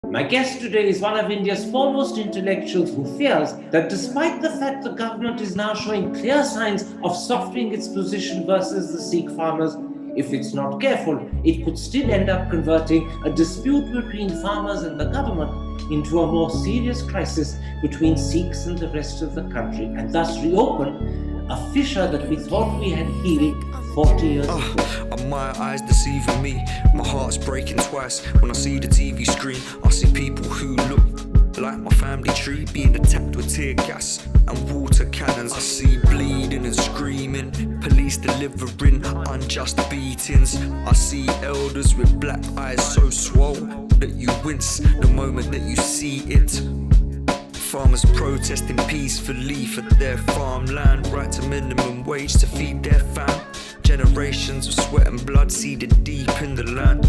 My guest today is one of India's foremost intellectuals who fears that despite the fact the government is now showing clear signs of softening its position versus the Sikh farmers, if it's not careful, it could still end up converting a dispute between farmers and the government into a more serious crisis between Sikhs and the rest of the country, and thus reopen a fissure that we thought we had healed 40 years ago. Are my eyes deceiving me? My heart's breaking twice. When I see the TV screen, I see people who look like my family tree being attacked with tear gas and water cannons. I see bleeding and screaming, police delivering unjust beatings. I see elders with black eyes so swollen that you wince the moment that you see it. Farmers protesting peacefully for their farmland, right to minimum wage to feed their fam. Generations of sweat and blood seeded deep in the land,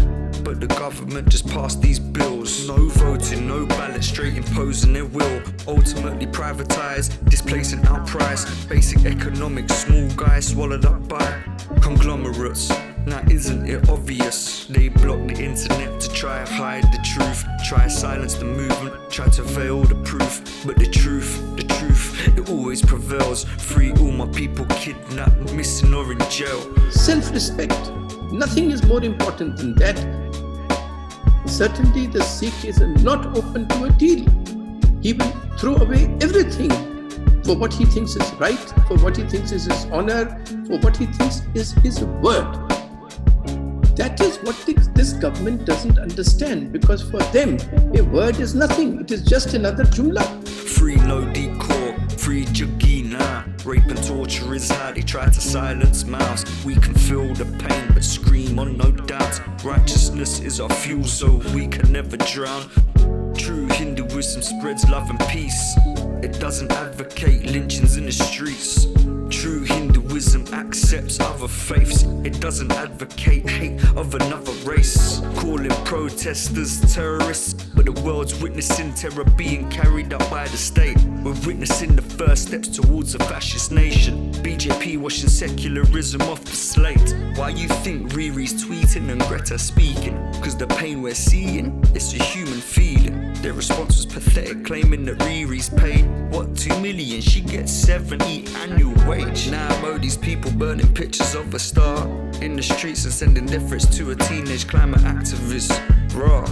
but the government just passed these bills. No voting, no ballot, straight imposing their will. Ultimately privatised, displacing outprice. Basic economics, small guys swallowed up by conglomerates. Now isn't it obvious? They block the internet to try and hide the truth, try to silence the movement, try to veil the proof. But the truth, it always prevails. Free all my people kidnapped, missing or in jail. Self-respect. Nothing is more important than that. Certainly the Sikh is not open to a deal. He will throw away everything for what he thinks is right, for what he thinks is his honor, for what he thinks is his word. That is what this government doesn't understand, because for them, a word is nothing. It is just another jumla. Free no decor, free Jagina. Rape and torture is how they try to silence mouths. We can feel the pain but scream on no doubt. Righteousness is our fuel so we can never drown. True Hinduism spreads love and peace. It doesn't advocate lynchings in the streets. True Hinduism accepts other faiths. It doesn't advocate hate of another race. Calling protesters terrorists, but the world's witnessing terror being carried out by the state. We're witnessing the first steps towards a fascist nation. BJP washing secularism off the slate. Why you think Riri's tweeting and Greta speaking? Cause the pain we're seeing, it's a human feeling. Their response was pathetic, claiming that Riri's paid, what, 2 million? She gets 70 annual wage. Now Modi's people burning pictures of a star in the streets and sending death threats to a teenage climate activist. Rah,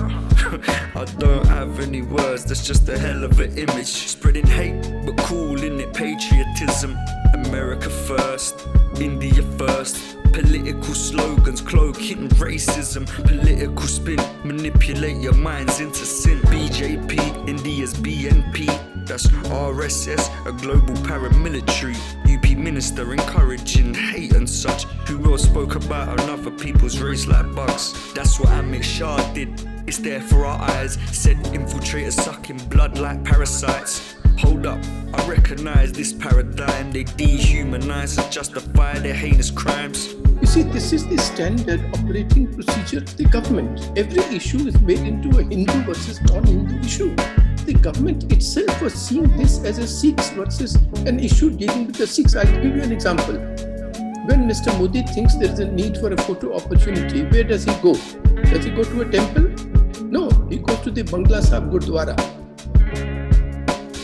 I don't have any words, that's just a hell of an image. Spreading hate, but calling it patriotism. America first, India first. Political slogans cloaking racism. Political spin, manipulate your minds into sin. BJP, India's BNP. That's RSS, a global paramilitary. UP minister encouraging hate and such. Who else spoke about another people's race like bugs? That's what Amit Shah did. It's there for our eyes. Said infiltrators sucking blood like parasites. Hold up, I recognise this paradigm. They dehumanize and justify their heinous crimes. You see, this is the standard operating procedure of the government. Every issue is made into a Hindu versus non-Hindu issue. The government itself was seeing this as a Sikhs versus an issue dealing with the Sikhs. I'll give you an example. When Mr. Modi thinks there is a need for a photo opportunity, where does he go? Does he go to a temple? No, he goes to the Bangla Sahib Gurdwara.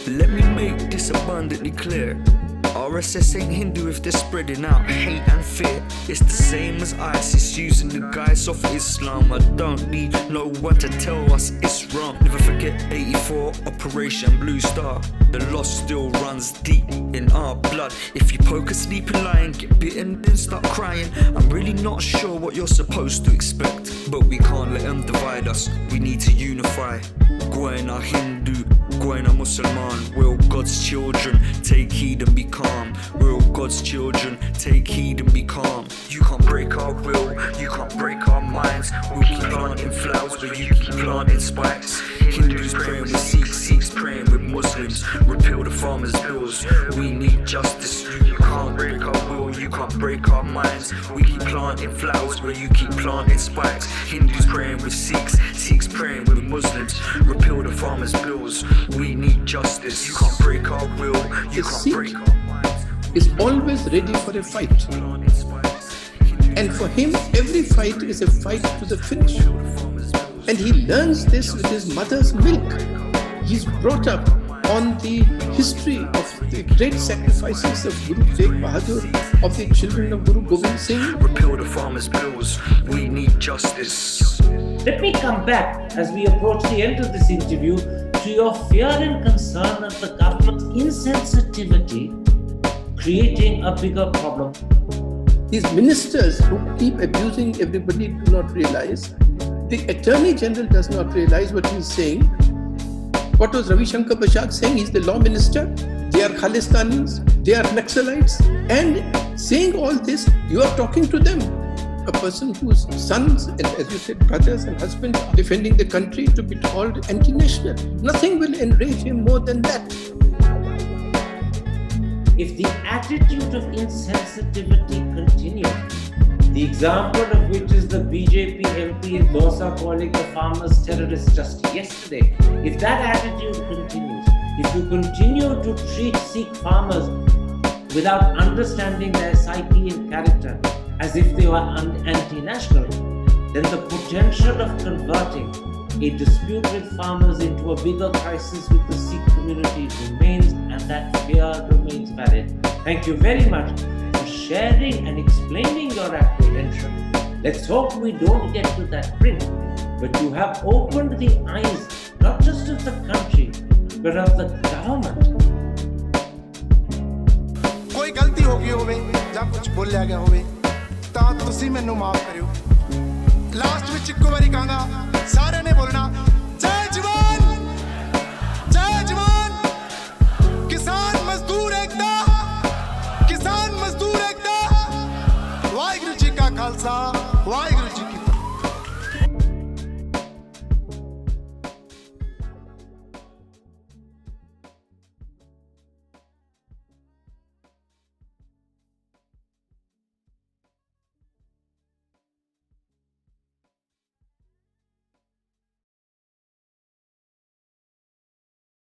Let me make this abundantly clear. RSS ain't Hindu if they're spreading out hate and fear. It's the same as ISIS using the guise of Islam. I don't need no one to tell us it's wrong. Never forget 84, Operation Blue Star. The loss still runs deep in our blood. If you poke a sleeping lion, get bitten and start crying, I'm really not sure what you're supposed to expect. But we can't let them divide us, we need to unify. Goina Hindu, Goina Musliman. We're all God's children, take heed and be calm. We're all God's children, take heed and be calm. You can't break our will, you can't break our minds. We'll keep planting flowers where you keep planting spikes. Hindus praying with Sikhs, Sikhs praying with Muslims. Repeal the farmers' bills, we need justice. You can't break our will, you can't break our minds. We keep planting flowers where you keep planting spikes. Hindus praying with Sikhs, Sikhs praying with Muslims. Repeal the farmers' bills, we need justice. You can't break our will, you can't break our minds. Is always ready for a fight. And for him, every fight is a fight to the finish. And he learns this with his mother's milk. He's brought up on the history of the great sacrifices of Guru Tegh Bahadur, of the children of Guru Gobind Singh. Repeal the farmers' bills, we need justice. Let me come back as we approach the end of this interview to your fear and concern at the government's insensitivity creating a bigger problem. These ministers who keep abusing everybody do not realize. The Attorney General does not realize what he's saying. What was Ravi Shankar Prasad saying? He's the law minister. They are Khalistanis. They are Naxalites. And saying all this, you are talking to them. A person whose sons and, as you said, brothers and husbands are defending the country to be called anti-national. Nothing will enrage him more than that. If the attitude of insensitivity continues, the example of which is the BJP MP in Dosa calling the farmers terrorists just yesterday, if that attitude continues, if you continue to treat Sikh farmers without understanding their psyche and character as if they were anti-national, then the potential of converting a dispute with farmers into a bigger crisis with the Sikh community remains, and that fear remains valid. Thank you very much for sharing and explaining your apprehension. Let's hope we don't get to that brink, but you have opened the eyes not just of the country, but of the government. कोई गलती हो गई होवे ਜਾਂ ਕੁਝ ਬੋਲਿਆ ਗਿਆ ਹੋਵੇ ਤਾਂ ਤੁਸੀਂ ਮੈਨੂੰ ਮਾਫ ਕਰਿਓ ਲਾਸਟ ਵਿੱਚ ਇੱਕ ਵਾਰੀ ਕਹਾਂਗਾ ਸਾਰਿਆਂ ਨੇ ਬੋਲਣਾ